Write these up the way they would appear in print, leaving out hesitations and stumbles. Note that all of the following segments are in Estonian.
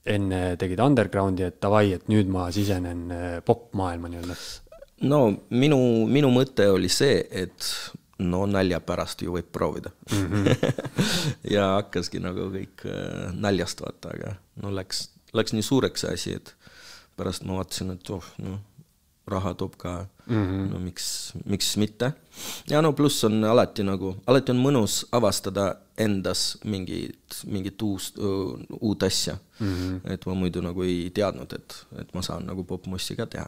enne tegid undergroundi, et davai, et nüüd ma sisenen popmaailma nii-öelda? No minu mõte oli see, et no nalja pärast ju võib proovida. Ja hakkaski nagu kõik naljast vaata, aga no läks nii suureks asi, et pärast ma vaatasin, et raha toob ka, no miks mitte. Ja no pluss on alati on mõnus avastada endas mingit uut asja. Et ma muidu nagu ei teadnud, et ma saan nagu popmussi ka teha.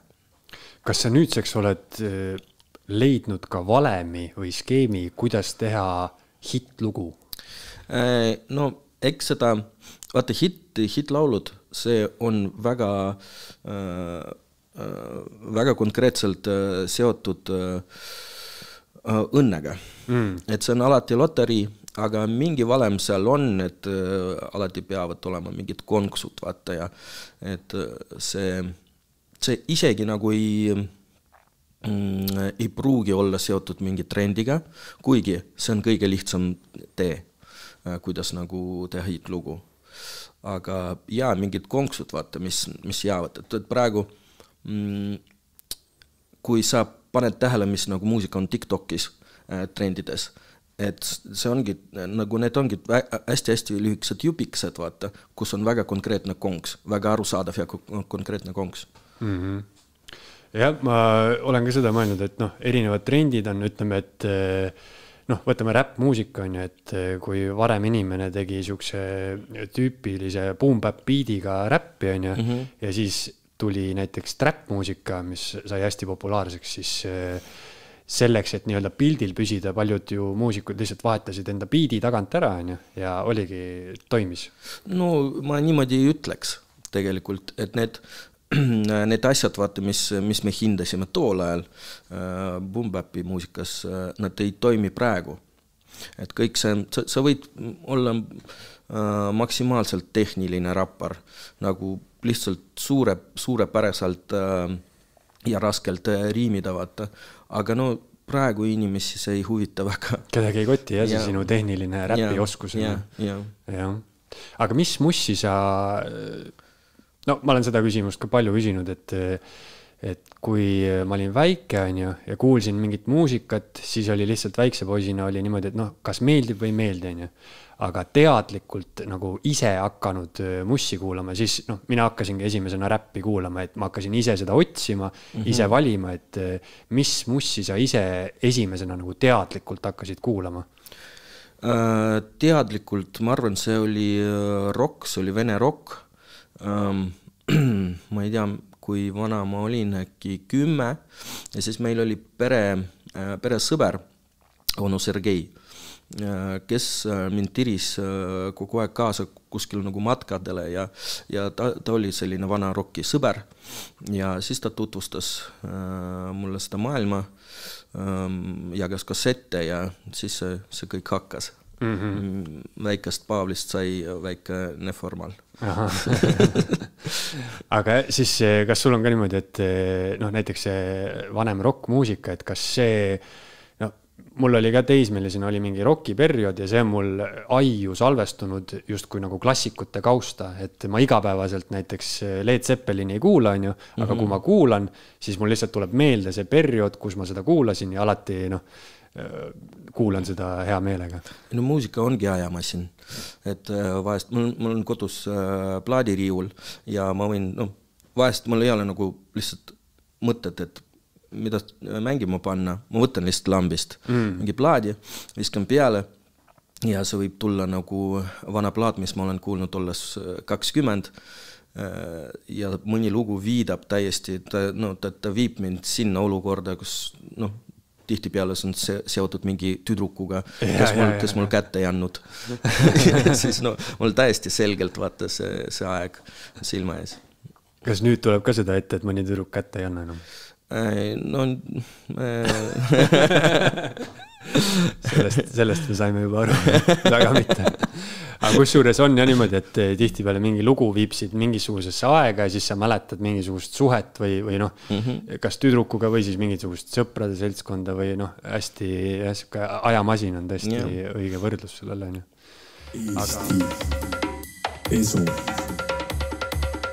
Kas sa nüüdseks oled leidnud ka valemi või skeemi, kuidas teha hittlugu? No eks seda, vaata hitlaulud, see on väga konkreetselt seotud õnnega. Et see on alati loterii, aga mingi valem seal on, et alati peavad olema mingid konksud, vaata, ja et see isegi nagu ei pruugi olla seotud mingi trendiga, kuigi see on kõige lihtsam tee, kuidas nagu teha hitlugu. Aga mingid konksud, vaata, mis jäävad. Et praegu, kui sa paned tähele, mis nagu muusika on TikTokis trendides, et see ongi, nagu need ongi hästi-hästi lühikesed jupikesed, vaata, kus on väga konkreetne konks, väga arusaadav ja konkreetne konks. Jah, ma olen ka seda mõelnud, et erinevad trendid on, ütleme, et võtame rap-muusika on ju, et kui varem inimene tegi siukse tüüpilise boom-bap beatiga räppi on ju, ja siis tuli näiteks trap-muusika, mis sai hästi populaarseks, siis selleks, et nii-öelda pildil püsida, paljud ju muusikud lihtsalt vahetasid enda beati tagant ära on ju, ja oligi, toimis. No ma niimoodi ei ütleks tegelikult, et need asjad, vaata, mis me hindasime tool ajal boom-bapi muusikas, nad ei toimi praegu. Et kõik sa võid olla maksimaalselt tehniline rappar, nagu lihtsalt suurepäraselt ja raskelt riimida, vaata. Aga no praegu inimesi see ei huvita väga. Kedagi ei koti, jah, see sinu tehniline räpi oskus. Aga mis mussi sa... No ma olen seda küsimust ka palju küsinud, et kui ma olin väike ja kuulsin mingit muusikat, siis oli lihtsalt väikse poisina oli niimoodi, et kas meeldib või ei meeldi, aga teadlikult nagu ise hakanud mussi kuulama, siis mina hakkasingi esimesena räppi kuulama, et ma hakkasin ise seda otsima, ise valima, et mis mussi sa ise esimesena nagu teadlikult hakkasid kuulama? Teadlikult, ma arvan, see oli rock, see oli vene rock. Ma ei tea, kui vana ma olin, äkki 10 ja siis meil oli pere sõber, onu Sergei, kes mind tiris kogu aeg kaasa kuskil nagu matkadele ja ta oli selline vana rocki sõber ja siis ta tutvustas mulle seda maailma, jagas kassette ja siis see kõik hakkas. Väikest Pavlist sai väike neformal. Aga siis kas sul on ka niimoodi, et näiteks see vanem rock-muusika, et kas see, mul oli ka teismelisena oli mingi rocki-periood ja see on mul aiu salvestunud justkui nagu klassikute kausta, et ma igapäevaselt näiteks Led Zeppelini ei kuula, aga kui ma kuulan, siis mul lihtsalt tuleb meelde see periood, kus ma seda kuulasin ja alati kuulan seda hea meelega. No muusika ongi ajamassin, et vahest mul on kodus plaadiriiul ja ma võin, vahest mul ei ole nagu lihtsalt mõtted, et mida mängima panna, ma võtan lihtsalt lambist mingi plaadi, viskan peale ja see võib tulla nagu vana plaat, mis ma olen kuulnud olles 20 ja mõni lugu viidab täiesti, ta viib mind sinna olukorda, kus tihtipeale on seotud mingi tüdrukuga, kes mul kätte ei andnud. Siis mul täiesti selgelt vaata see aeg silma ees. Kas nüüd tuleb ka seda ette, et mõni tüdruk kätte ei anna enam? Sellest me saime juba aru, väga mitte. Aga kusjuures on ja niimoodi, et tihtipeale mingi lugu viibsid mingisugusesse aega ja siis sa mäletad mingisugust suhet või kas tüdrukuga või siis mingisugust sõprade seltskonda või hästi ajamasin on tõesti õige võrdlus sellele. Eesti esu.